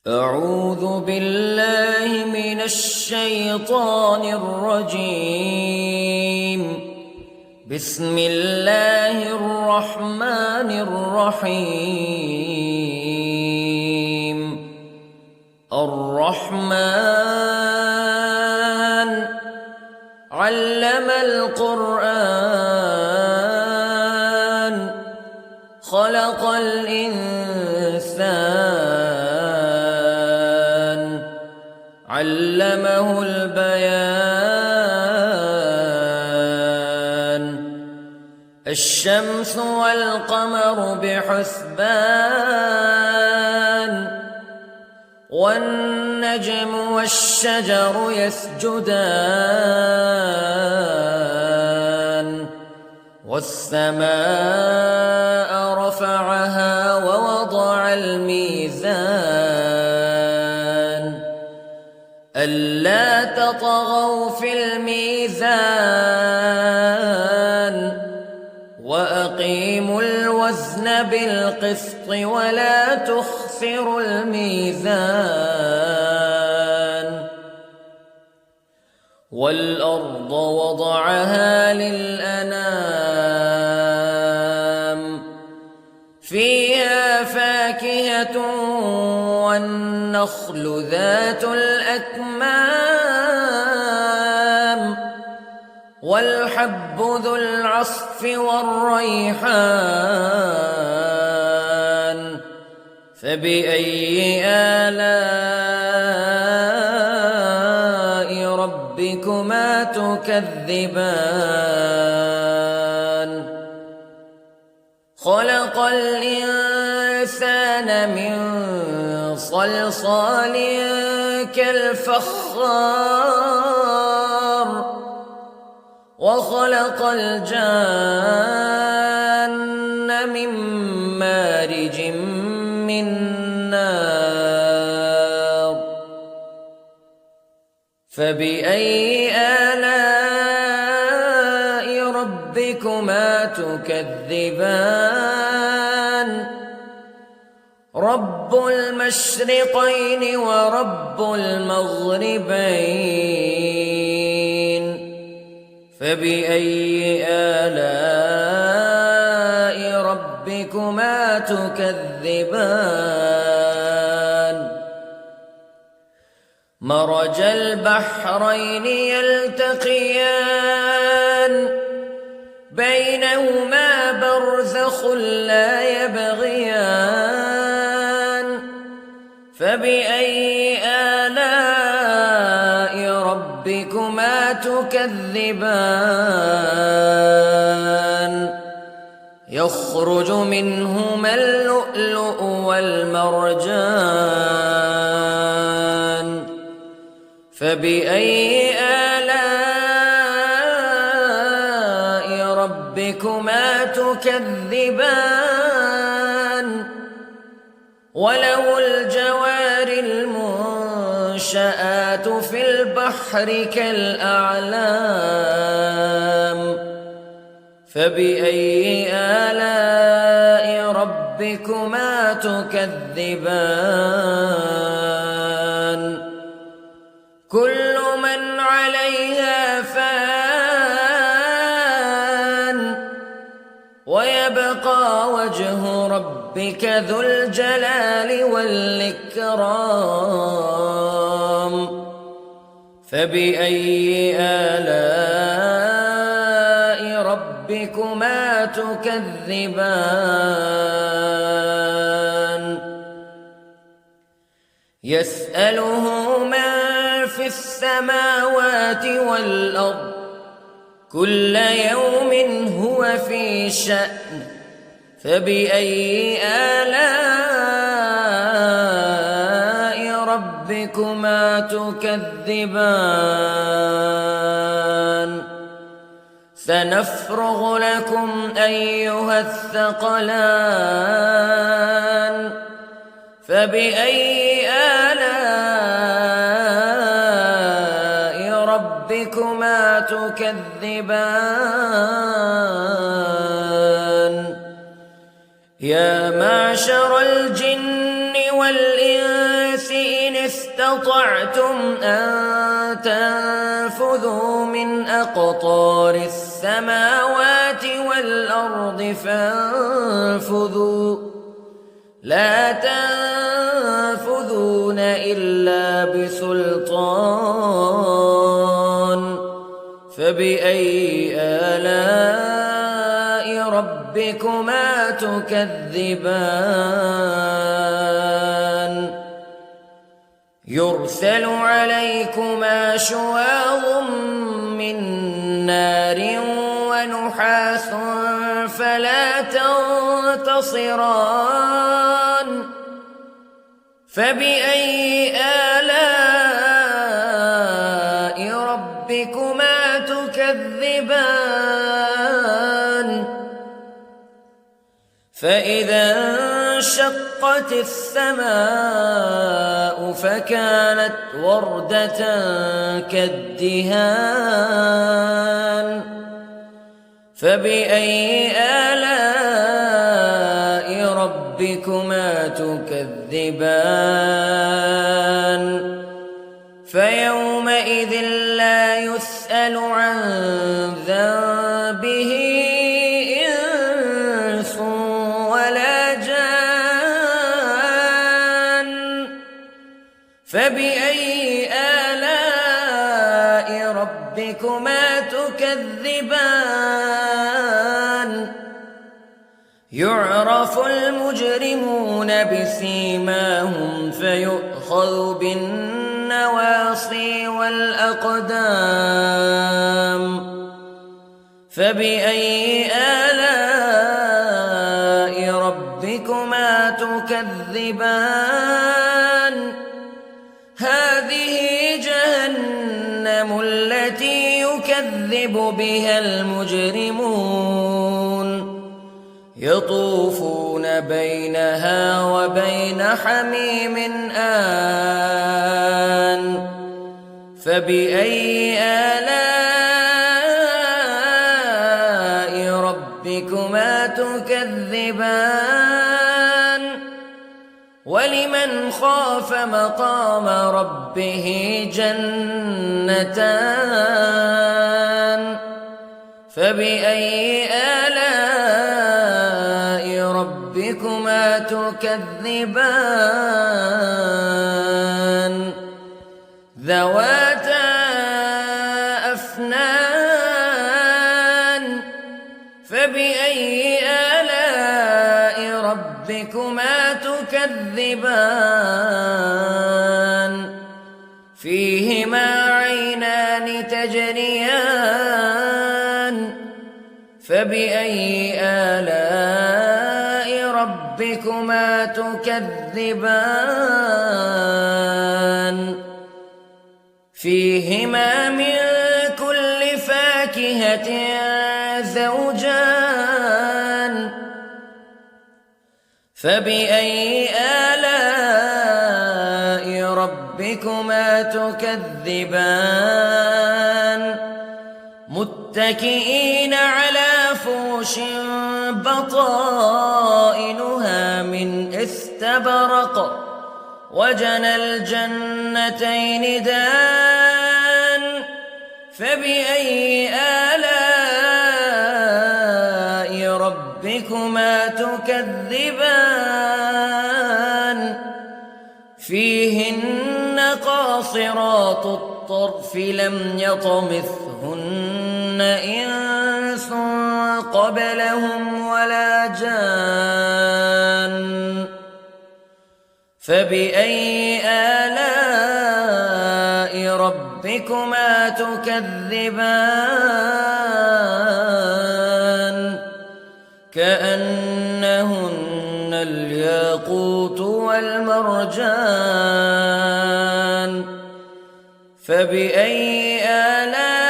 أعوذ بالله من الشيطان الرجيم. بسم الله الرحمن الرحيم. الرحمن علم القرآن خلق الإنسان علمه البيان. الشمس والقمر بحسبان والنجم والشجر يسجدان والسماء رفعها ووضع الميزان ألا تطغوا في الميزان وأقيموا الوزن بالقسط ولا تخسروا الميزان. والأرض وضعها للأنام فيها فاكهة والنخل ذات الأكمام والحب ذو العصف والريحان فبأي آلاء ربكما تكذبان. خلق الإنسان من صلصال كالفخار وخلق الجان من مارج من نار فبأي آلاء ربكما تكذبان. رب المشرقين ورب المغربين فبأي آلاء ربكما تكذبان. مرج البحرين يلتقيان بينهما برزخ لا يبغيان فبأي آلاء ربكما تكذبان. يخرج منهما اللؤلؤ والمرجان فبأي آلاء ربكما تكذبان. وله الجوار المنشآت في البحر كالأعلام فبأي آلاء ربكما تكذبان. كل من عليها فان ويبقى وجه ربك ذو الجلال والإكرام فبأي آلاء ربكما تكذبان. يسأله من في السماوات والأرض كل يوم هو في شأن فبأي آلاء ربكما تكذبان. سنفرغ لكم أيها الثقلان فبأي آلاء ربكما تكذبان. يا معشر الجن والإنس استطعتم أن تنفذوا من أقطار السماوات والأرض فانفذوا لا تنفذون إلا بسلطان فبأي آلاء ربكما تكذبان يرسل عليكما شواظ من نار ونحاس فلا تنتصران فبأي آلاء ربكما تكذبان فإذا انشقت السماء فكانت وردة كالدهان فبأي آلاء ربكما تكذبان فيومئذ لا يسأل عن ذنبه إنس ولا جان فبأي آلاء ربكما تكذبان يعرف المجرمون بسيماهم فيؤخذ بالنواصي والأقدام فبأي آلاء ربكما تكذبان هذه جهنم التي يكذب بها المجرمون يطوفون بينها وبين حميم آن فبأي آلاء ربكما تكذبان ولمن خاف مقام ربه جنتان فبأي آلاء ربكما تكذبان ذواتا أفنان فبأي آلاء ربكما تكذبان فيهما عينان تجريان فبأي آلاء ربكما تكذبان فيهما من كل فاكهة زوجان فبأي آلاء ربكما تكذبان متكئين على فرش بطائنها من استبرق وجنى الجنتين دان فبأي آلاء ربكما تكذبان فيهن قاصرات الطرف لم يطمثهن إنس قبلهم ولا جان فبأي آلاء ربكما تكذبان كأنهن الياقوت والمرجان فبأي آلاء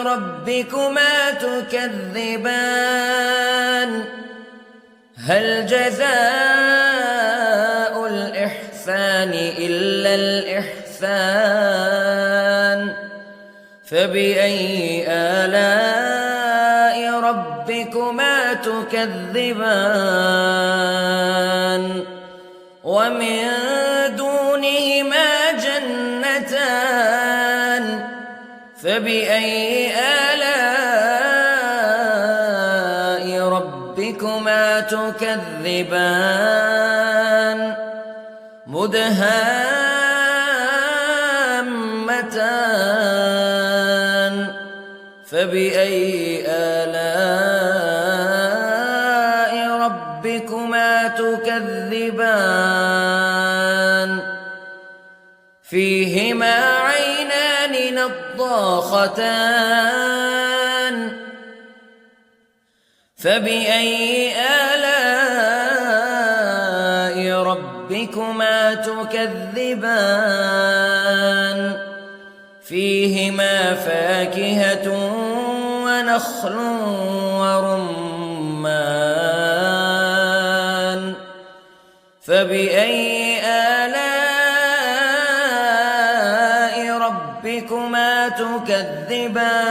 ربكما تكذبان هل جزاء الإحسان إلا الإحسان فبأي آلاء ربكما تكذبان ومن دونهما جنتان فبأي آلاء ربكما تكذبان مدهامتان فبأي آلاء ربكما تكذبان فيهما عينان نضاختان فبأي آلاء ربكما تكذبان فيهما فاكهة ونخل ورمان فبأي آلاء ربكما تكذبان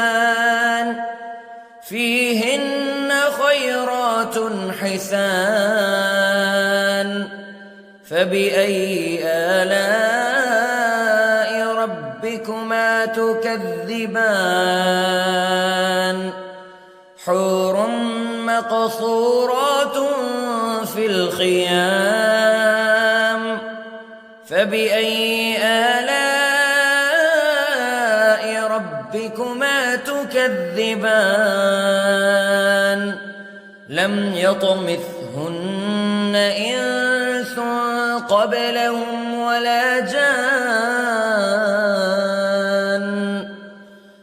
فيهن خيرات حسان فبأي آلاء ربكما تكذبان حور مقصورات في الخيام فبأي آلاء ربكما تكذبان لم يطمثهن إنس قبلهم ولا جان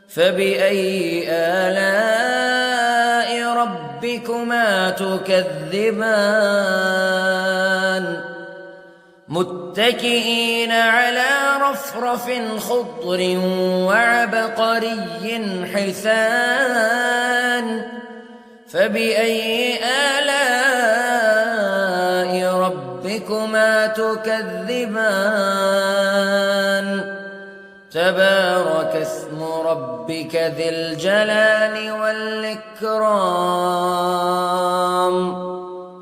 فبأي آلاء ربكما تكذبان متكئين على رفرف خضر وعبقري حسان فبأي آلاء ربكما تكذبان تبارك اسم ربك ذي الجلال والإكرام